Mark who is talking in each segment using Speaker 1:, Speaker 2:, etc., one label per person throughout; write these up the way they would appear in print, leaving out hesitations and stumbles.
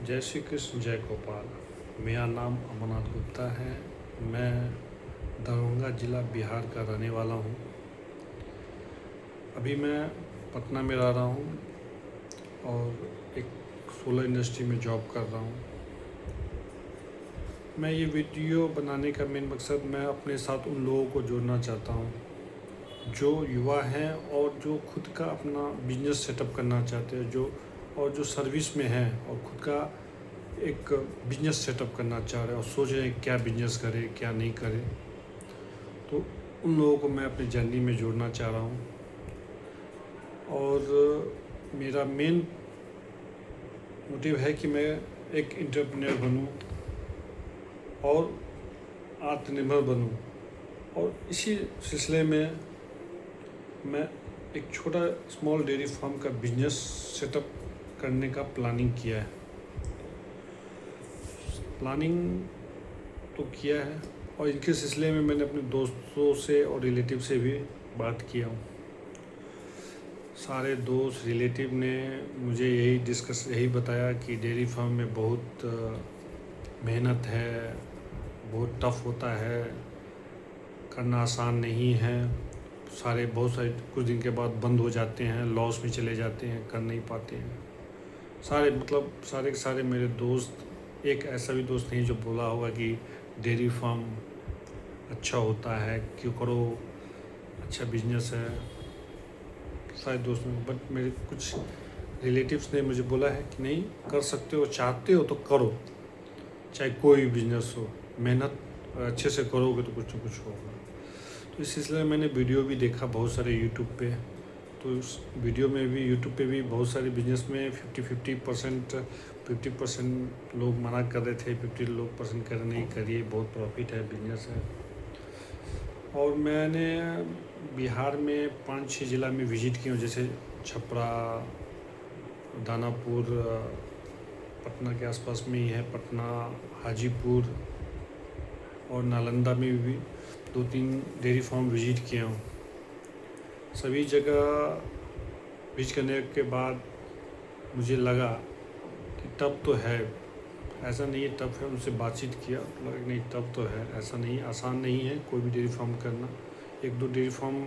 Speaker 1: जय श्री कृष्ण, जय गोपाल। मेरा नाम अमरनाथ गुप्ता है। मैं दरभंगा ज़िला बिहार का रहने वाला हूँ। अभी मैं पटना में रह रहा हूँ और एक सोलर इंडस्ट्री में जॉब कर रहा हूँ। मैं ये वीडियो बनाने का मेन मकसद, मैं अपने साथ उन लोगों को जोड़ना चाहता हूँ जो युवा हैं और जो खुद का अपना बिजनेस सेटअप करना चाहते हैं, जो सर्विस में हैं और खुद का एक बिजनेस सेटअप करना चाह रहे हैं और सोच रहे हैं क्या बिजनेस करें क्या नहीं करें। तो उन लोगों को मैं अपनी जर्नी में जोड़ना चाह रहा हूँ और मेरा मेन मोटिव है कि मैं एक एंटरप्रेन्योर बनूँ और आत्मनिर्भर बनूँ। और इसी सिलसिले में मैं एक छोटा स्मॉल डेयरी फार्म का बिजनेस सेटअप करने का प्लानिंग किया है। प्लानिंग तो किया है और इनके सिलसिले में मैंने अपने दोस्तों से और रिलेटिव से भी बात किया हूँ। सारे दोस्त रिलेटिव ने मुझे यही बताया कि डेयरी फार्म में बहुत मेहनत है, बहुत टफ होता है, करना आसान नहीं है। बहुत सारे कुछ दिन के बाद बंद हो जाते हैं, लॉस में चले जाते हैं, कर नहीं पाते हैं। सारे के सारे मेरे दोस्त, एक ऐसा भी दोस्त नहीं जो बोला होगा कि डेयरी फार्म अच्छा होता है, क्यों करो, अच्छा बिजनेस है। सारे दोस्त ने, बट मेरे कुछ रिलेटिव्स ने मुझे बोला है कि नहीं, कर सकते हो, चाहते हो तो करो, चाहे कोई भी बिजनेस हो, मेहनत अच्छे से करोगे तो कुछ ना कुछ होगा। तो इस सिलसिले में मैंने वीडियो भी देखा बहुत सारे यूट्यूब पे। तो उस वीडियो में भी, यूट्यूब पे भी बहुत सारे बिजनेस में 50% लोग मना कर रहे थे, 50% कह रहे नहीं करिए, बहुत प्रॉफिट है, बिजनेस है। और मैंने बिहार में 5-6 ज़िला में विज़िट किया हूँ, जैसे छपरा, दानापुर, पटना के आसपास में ही है, पटना, हाजीपुर और नालंदा में भी 2-3 डेयरी फार्म विज़िट किया हूँ। सभी जगह विज़िट करने के बाद मुझे लगा कि टफ तो है, ऐसा नहीं है टफ है। उनसे बातचीत किया तो लगा नहीं टफ तो है, ऐसा नहीं, आसान नहीं है कोई भी डेयरी फार्म करना। 1-2 डेयरी फार्म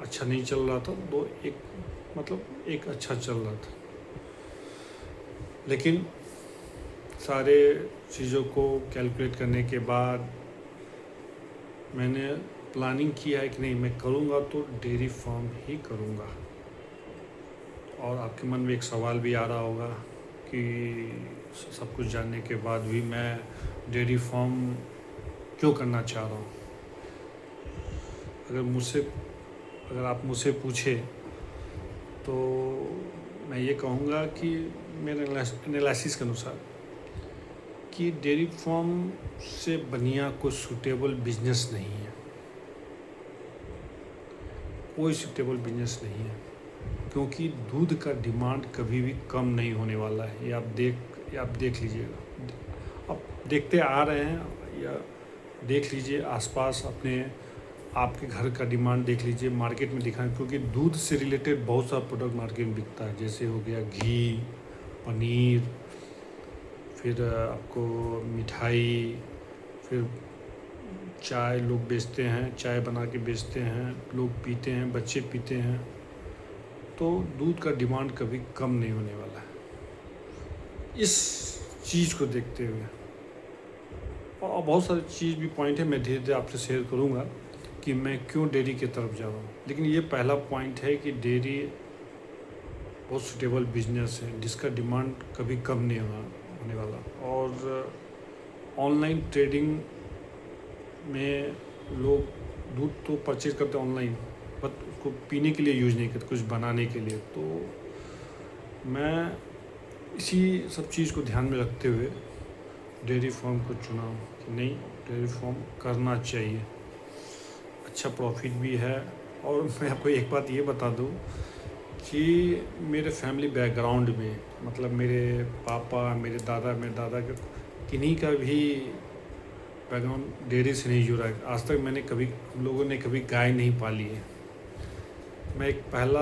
Speaker 1: अच्छा नहीं चल रहा था, एक अच्छा चल रहा था, लेकिन सारे चीज़ों को कैलकुलेट करने के बाद मैंने प्लानिंग किया है कि नहीं, मैं करूँगा तो डेयरी फार्म ही करूँगा। और आपके मन में एक सवाल भी आ रहा होगा कि सब कुछ जानने के बाद भी मैं डेयरी फार्म क्यों करना चाह रहा हूँ। अगर आप मुझसे पूछे तो मैं ये कहूँगा कि मेरे एनालिसिस के अनुसार कि डेयरी फार्म से बढ़िया कोई सूटेबल बिजनेस नहीं है, कोई सूटेबल बिजनेस नहीं है, क्योंकि दूध का डिमांड कभी भी कम नहीं होने वाला है। ये आप देख लीजिएगा, आप देखते आ रहे हैं, या देख लीजिए आसपास आपके घर का डिमांड देख लीजिए, मार्केट में दिखाएं, क्योंकि दूध से रिलेटेड बहुत सारा प्रोडक्ट मार्केट में बिकता है, जैसे हो गया घी, पनीर, फिर आपको मिठाई, फिर चाय लोग बेचते हैं, चाय बना के बेचते हैं, लोग पीते हैं, बच्चे पीते हैं। तो दूध का डिमांड कभी कम नहीं होने वाला है। इस चीज़ को देखते हुए, और बहुत सारी चीज़ भी पॉइंट है, मैं धीरे धीरे आपसे शेयर करूँगा कि मैं क्यों डेयरी की तरफ जा रहा हूँ। लेकिन ये पहला पॉइंट है कि डेयरी बहुत सूटेबल बिजनेस है जिसका डिमांड कभी कम नहीं होने वाला। और ऑनलाइन ट्रेडिंग में लोग दूध तो परचेज करते हैं ऑनलाइन, बट उसको पीने के लिए यूज़ नहीं करते, कुछ बनाने के लिए। तो मैं इसी सब चीज़ को ध्यान में रखते हुए डेयरी फार्म को चुना कि नहीं, डेयरी फार्म करना चाहिए, अच्छा प्रॉफिट भी है। और मैं आपको एक बात ये बता दूं कि मेरे फैमिली बैकग्राउंड में, मतलब मेरे पापा, मेरे दादा के किन्हीं का भी बैकग्राउंड डेयरी से नहीं जुड़ा है। आज तक हम लोगों ने कभी गाय नहीं पाली है। मैं एक पहला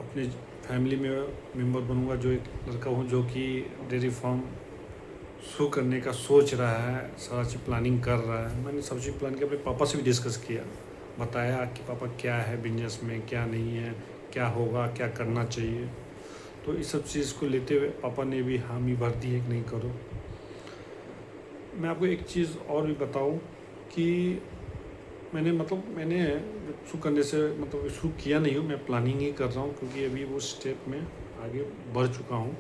Speaker 1: अपने फैमिली में मेंबर बनूंगा, जो एक लड़का हूँ जो कि डेयरी फार्म शुरू करने का सोच रहा है, सारा चीज़ प्लानिंग कर रहा है। मैंने सब चीज़ प्लान किया, अपने पापा से भी डिस्कस किया, बताया कि पापा क्या है बिजनेस में, क्या नहीं है, क्या होगा, क्या करना चाहिए। तो इस सब चीज़ को लेते हुए पापा ने भी हामी भर दी है कि नहीं करो। मैं आपको एक चीज़ और भी बताऊं कि मैंने शुरू करने से शुरू किया नहीं हूँ, मैं प्लानिंग ही कर रहा हूँ, क्योंकि अभी वो स्टेप में आगे बढ़ चुका हूँ,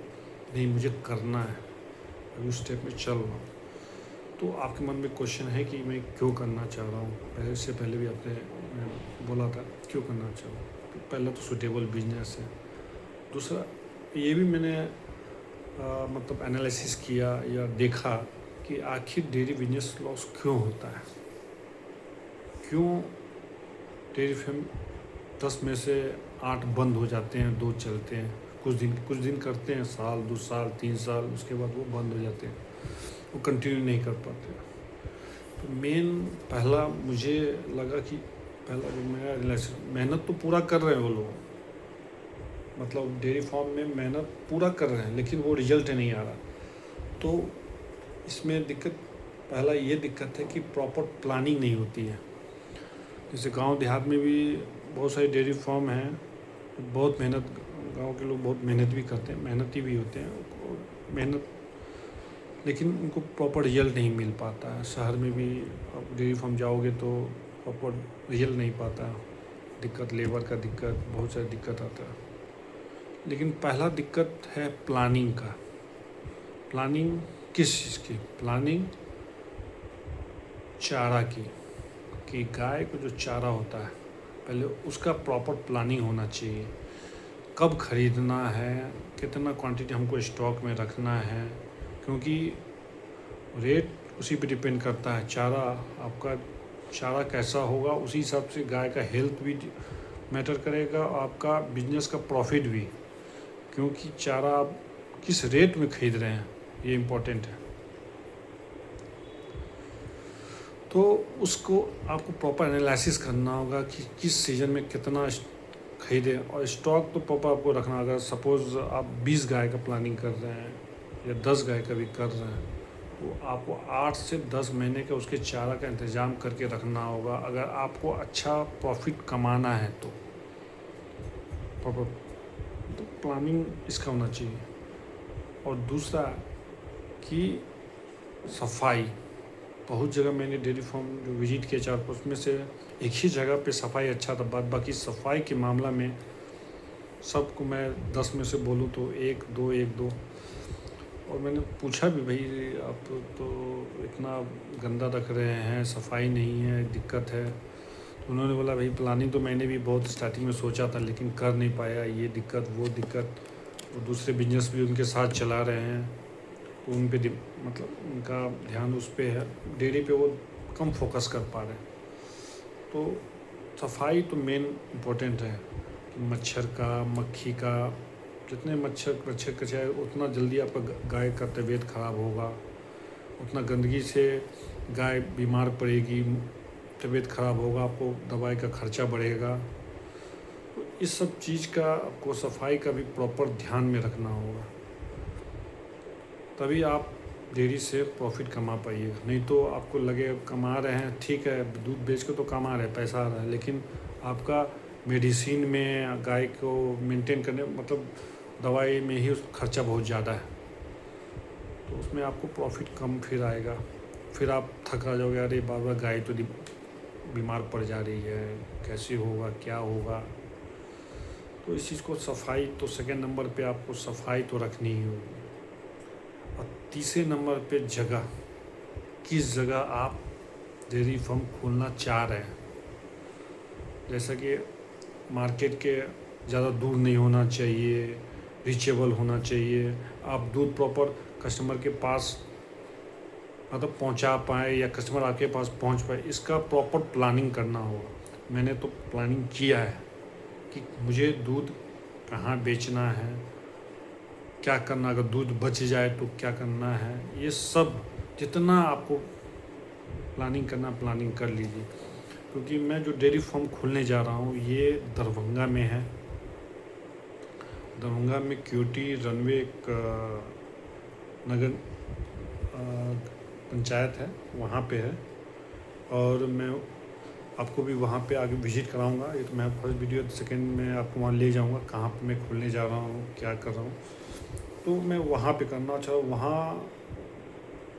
Speaker 1: नहीं मुझे करना है, अभी उस स्टेप में चल रहा हूँ। तो आपके मन में क्वेश्चन है कि मैं क्यों करना चाह रहा हूँ, पहले भी आपने बोला था क्यों करना चाह रहा हूँ। तो पहला तो सूटेबल बिजनेस है, दूसरा ये भी मैंने एनालिसिस किया या देखा कि आखिर डेयरी बिजनेस लॉस क्यों होता है, क्यों डेयरी फार्म 10 में से 8 बंद हो जाते हैं, 2 चलते हैं, कुछ दिन करते हैं, साल 2 साल 3 साल, उसके बाद वो बंद हो जाते हैं, वो कंटिन्यू नहीं कर पाते। तो पहला मुझे लगा कि पहला जो मेरा रिलेशन, मेहनत तो पूरा कर रहे हैं वो लोग, डेयरी फार्म में मेहनत पूरा कर रहे हैं, लेकिन वो रिजल्ट नहीं आ रहा। तो इसमें पहला ये दिक्कत है कि प्रॉपर प्लानिंग नहीं होती है। जैसे गांव देहात में भी बहुत सारे डेयरी फार्म हैं, बहुत मेहनत, गांव के लोग बहुत मेहनत भी करते हैं, मेहनती भी होते हैं, लेकिन उनको प्रॉपर रिजल्ट नहीं मिल पाता है। शहर में भी आप डेयरी फार्म जाओगे तो प्रॉपर रिजल्ट नहीं पाता, दिक्कत लेबर का, दिक्कत बहुत सारी दिक्कत आता है। लेकिन पहला दिक्कत है प्लानिंग का। प्लानिंग किस चीज़ की? प्लानिंग चारा की, कि गाय को जो चारा होता है पहले उसका प्रॉपर प्लानिंग होना चाहिए। कब खरीदना है, कितना क्वांटिटी हमको स्टॉक में रखना है, क्योंकि रेट उसी पे डिपेंड करता है। आपका चारा कैसा होगा उसी हिसाब से गाय का हेल्थ भी मैटर करेगा, आपका बिजनेस का प्रॉफिट भी, क्योंकि चारा आप किस रेट में खरीद रहे हैं ये इम्पोर्टेंट है। तो उसको आपको प्रॉपर एनालिसिस करना होगा कि किस सीज़न में कितना खरीदें, और स्टॉक तो प्रॉपर आपको रखना। अगर सपोज़ आप 20 गाय का प्लानिंग कर रहे हैं या 10 गाय का भी कर रहे हैं, तो आपको 8 से 10 महीने का उसके चारा का इंतज़ाम करके रखना होगा, अगर आपको अच्छा प्रॉफिट कमाना है तो प्रॉपर तो प्लानिंग इसका होना चाहिए। और दूसरा कि सफाई, बहुत जगह मैंने डेयरी फार्म जो विजिट किया 4 उसमें से एक ही जगह पे सफाई अच्छा था, बाकी सफाई के मामला में सबको मैं 10 में से बोलूँ तो 1-2। और मैंने पूछा भी, भाई आप तो इतना गंदा रख रहे हैं, सफाई नहीं है, दिक्कत है। तो उन्होंने बोला, भाई प्लानिंग तो मैंने भी बहुत स्टार्टिंग में सोचा था, लेकिन कर नहीं पाया, ये दिक्कत वो दिक्कत। और दूसरे बिजनेस भी उनके साथ चला रहे हैं, तो उन पे उनका ध्यान उस पर है, डेयरी पे वो कम फोकस कर पा रहे हैं। तो सफाई तो मेन इम्पोर्टेंट है कि मच्छर का, मक्खी का, जितने मच्छर कचाए उतना जल्दी आपका गाय का तबीयत ख़राब होगा, उतना गंदगी से गाय बीमार पड़ेगी, तबीयत ख़राब होगा, आपको दवाई का खर्चा बढ़ेगा। तो इस सब चीज़ का आपको सफाई का भी प्रॉपर ध्यान में रखना होगा, तभी आप डेयरी से प्रॉफिट कमा पाइएगा। नहीं तो आपको लगे कमा रहे हैं, ठीक है, दूध बेच के तो कमा रहे हैं, पैसा आ रहा है, लेकिन आपका मेडिसिन में गाय को मेंटेन करने दवाई में ही उस खर्चा बहुत ज़्यादा है, तो उसमें आपको प्रॉफिट कम फिर आएगा। फिर आप थका जाओगे, अरे बार बार गाय तो बीमार पड़ जा रही है, कैसे होगा, क्या होगा। तो इस चीज़ को सफाई तो सेकंड नंबर पे आपको सफाई तो रखनी ही होगी। और तीसरे नंबर पे जगह, किस जगह आप डेयरी फार्म खोलना चाह रहे हैं। जैसा कि मार्केट के ज़्यादा दूर नहीं होना चाहिए, रीचेबल होना चाहिए, आप दूध प्रॉपर कस्टमर के पास पहुंचा पाए या कस्टमर आपके पास पहुंच पाए, इसका प्रॉपर प्लानिंग करना होगा। मैंने तो प्लानिंग किया है कि मुझे दूध कहाँ बेचना है, क्या करना, अगर दूध बच जाए तो क्या करना है, ये सब जितना आपको प्लानिंग करना प्लानिंग कर लीजिए। क्योंकि मैं जो डेयरी फार्म खोलने जा रहा हूँ ये दरभंगा में है, दरभंगा में क्यूटी रनवे एक नगर पंचायत है, वहाँ पे है। और मैं आपको भी वहाँ पे आगे विज़िट कराऊंगा। ये तो मैं फर्स्ट वीडियो सेकंड में आपको वहाँ ले जाऊंगा, कहाँ पे मैं खोलने जा रहा हूँ, क्या कर रहा हूँ। तो मैं वहाँ पे करना चाह वहाँ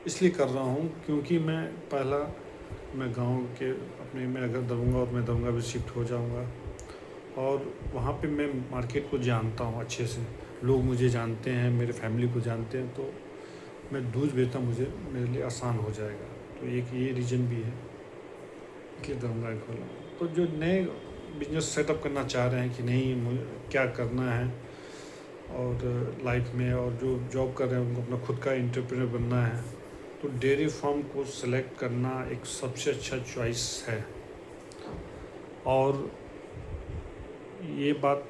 Speaker 1: इसलिए कर रहा हूँ क्योंकि मैं गांव के अपने मैं अगर दरभंगा और मैं दरभंगा भी शिफ्ट हो जाऊँगा और वहाँ पे मैं मार्केट को जानता हूँ अच्छे से, लोग मुझे जानते हैं, मेरे फैमिली को जानते हैं, तो मैं दूध बेचना मेरे लिए आसान हो जाएगा। तो एक ये रीज़न भी है कि दरभंगा खोला। तो जो नए बिजनेस सेटअप करना चाह रहे हैं कि नहीं मुझे क्या करना है और लाइफ में, और जो जॉब कर रहे हैं उनको अपना खुद का एंटरप्रेन्योर बनना है, तो डेयरी फार्म को सेलेक्ट करना एक सबसे अच्छा चॉइस है। और ये बात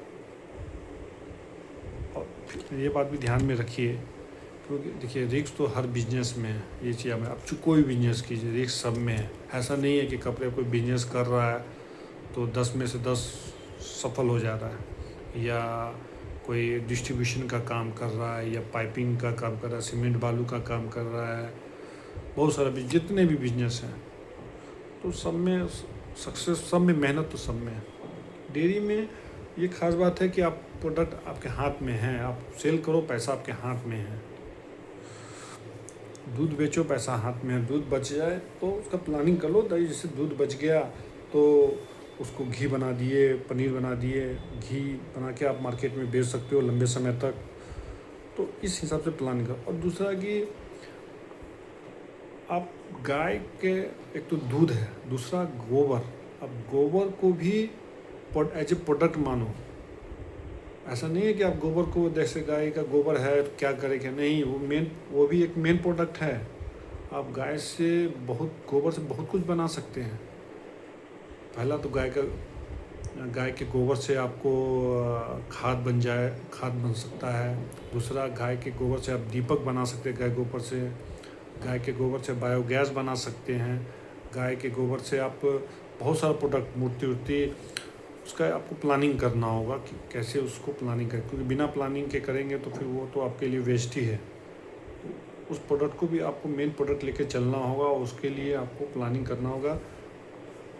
Speaker 1: भी ध्यान में रखिए, क्योंकि देखिए रिस्क तो हर बिजनेस में है। ये चीज़ हमें अब कोई बिजनेस कीजिए रिस्क सब में है। ऐसा नहीं है कि कपड़े कोई बिजनेस कर रहा है तो 10 में से 10 सफल हो जा रहा है, या कोई डिस्ट्रीब्यूशन का काम कर रहा है, या पाइपिंग का काम कर रहा है, सीमेंट बालू का काम कर रहा है, बहुत सारा जितने भी बिजनेस हैं तो सब में सक्सेस, सब में मेहनत तो सब में है। डेयरी में ये खास बात है कि आप प्रोडक्ट आपके हाथ में है, आप सेल करो, पैसा आपके हाथ में है। दूध बेचो, पैसा हाथ में है। दूध बच जाए तो उसका प्लानिंग कर लो। जैसे दूध बच गया तो उसको घी बना दिए, पनीर बना दिए, घी बना के आप मार्केट में बेच सकते हो लंबे समय तक। तो इस हिसाब से प्लानिंग करो। और दूसरा कि आप गाय के, एक तो दूध है, दूसरा गोबर, अब गोबर को भी एज ए प्रोडक्ट मानो। ऐसा नहीं है कि आप गोबर को, जैसे गाय का गोबर है तो क्या करेंगे, नहीं, वो भी एक मेन प्रोडक्ट है। आप गोबर से बहुत कुछ बना सकते हैं। पहला तो गाय के गोबर से आपको खाद बन सकता है। दूसरा, गाय के गोबर से आप दीपक बना सकते हैं। गाय के गोबर से बायोगैस बना सकते हैं। गाय के गोबर से आप बहुत सारा प्रोडक्ट, मूर्ति उसका आपको प्लानिंग करना होगा कि कैसे उसको प्लानिंग करें, क्योंकि बिना प्लानिंग के करेंगे तो फिर वो तो आपके लिए वेस्ट ही है। उस प्रोडक्ट को भी आपको मेन प्रोडक्ट लेके चलना होगा, और उसके लिए आपको प्लानिंग करना होगा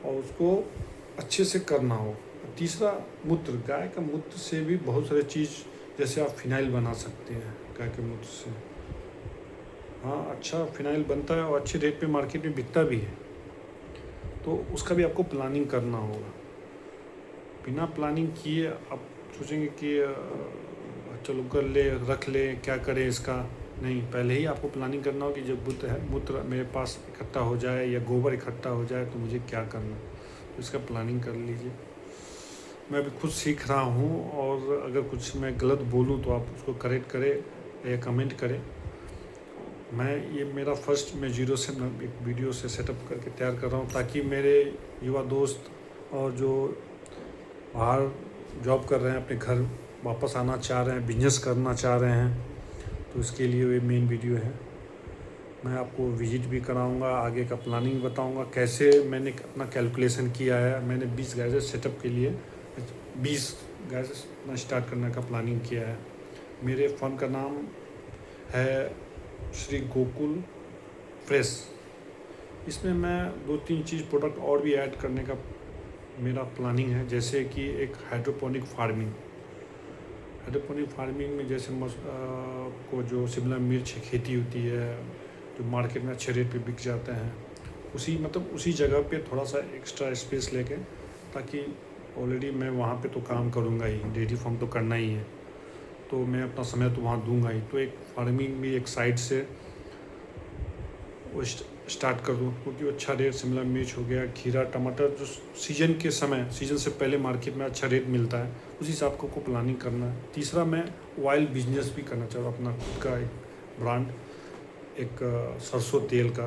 Speaker 1: और उसको अच्छे से करना होगा। तीसरा, मूत्र, गाय का मूत्र से भी बहुत सारी चीज़, जैसे आप फिनाइल बना सकते हैं गाय के मूत्र से। हाँ, अच्छा फिनाइल बनता है और अच्छे रेट पे मार्केट में बिकता भी है। तो उसका भी आपको प्लानिंग करना होगा। बिना प्लानिंग किए आप सोचेंगे कि चलो कर ले, रख ले, क्या करें इसका, नहीं, पहले ही आपको प्लानिंग करना हो कि जब मूत्र मेरे पास इकट्ठा हो जाए या गोबर इकट्ठा हो जाए तो मुझे क्या करना, तो इसका प्लानिंग कर लीजिए। मैं भी खुद सीख रहा हूँ, और अगर कुछ मैं गलत बोलूँ तो आप उसको करेक्ट करें या कमेंट करें। ये मेरा फर्स्ट, मैं जीरो से एक वीडियो से सेटअप करके तैयार कर रहा हूँ, ताकि मेरे युवा दोस्त और जो बाहर जॉब कर रहे हैं, अपने घर वापस आना चाह रहे हैं, बिजनेस करना चाह रहे हैं, तो इसके लिए ये मेन वीडियो है। मैं आपको विजिट भी कराऊंगा, आगे का प्लानिंग बताऊंगा, कैसे मैंने अपना कैलकुलेशन किया है। मैंने 20 गैजेट सेटअप के लिए 20 गैजेट स्टार्ट करने का प्लानिंग किया है। मेरे फर्म का नाम है श्री गोकुल फ्रेश। इसमें मैं 2-3 चीज़ प्रोडक्ट और भी ऐड करने का मेरा प्लानिंग है, जैसे कि एक हाइड्रोपोनिक फार्मिंग में जैसे को जो शिमला मिर्च की खेती होती है, जो मार्केट में अच्छे रेट पे बिक जाते हैं, उसी जगह पे थोड़ा सा एक्स्ट्रा स्पेस लेके, ताकि ऑलरेडी मैं वहाँ पे तो काम करूँगा ही, डेयरी फार्म तो करना ही है, तो मैं अपना समय तो वहाँ दूंगा ही। तो एक फार्मिंग भी एक साइड से वो स्टार्ट कर दूँ, क्योंकि अच्छा रेट, शिमला मिर्च हो गया, खीरा, टमाटर, जो सीजन से पहले मार्केट में अच्छा रेट मिलता है, उसी हिसाब को प्लानिंग करना है। तीसरा, मैं ऑयल बिजनेस भी करना चाह रहा हूँ, अपना खुद का एक ब्रांड, एक सरसों तेल का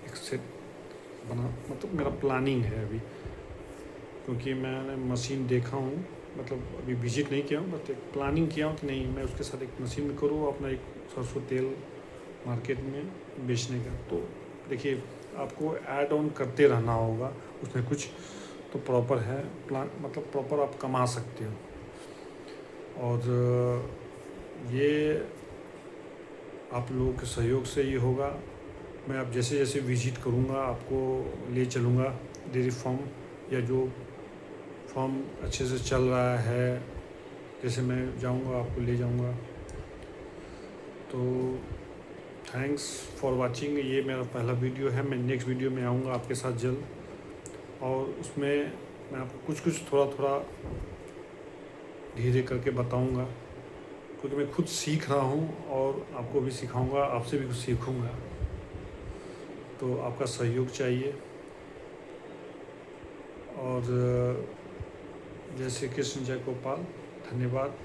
Speaker 1: एक सेट बना, मतलब मेरा प्लानिंग है अभी, क्योंकि मैंने मशीन देखा हूँ, मतलब अभी विजिट नहीं किया हूँ, बट एक प्लानिंग किया हूँ कि नहीं, मैं उसके साथ एक मशीन करूँ, अपना एक सरसों तेल मार्केट में बेचने का। तो देखिए, आपको ऐड ऑन करते रहना होगा, उसमें कुछ तो प्रॉपर है प्लान, मतलब प्रॉपर आप कमा सकते हो। और ये आप लोगों के सहयोग से ही होगा। मैं अब जैसे जैसे विजिट करूँगा आपको ले चलूँगा डेयरी फार्म, या जो फार्म अच्छे से चल रहा है, जैसे मैं जाऊँगा आपको ले जाऊँगा। तो थैंक्स फॉर वाचिंग। ये मेरा पहला वीडियो है। मैं नेक्स्ट वीडियो में आऊँगा आपके साथ जल्द, और उसमें मैं आपको कुछ कुछ थोड़ा थोड़ा धीरे करके बताऊँगा, क्योंकि मैं खुद सीख रहा हूँ और आपको भी सिखाऊँगा, आपसे भी कुछ सीखूँगा। तो आपका सहयोग चाहिए। और जय श्री कृष्ण, जय गोपाल, धन्यवाद।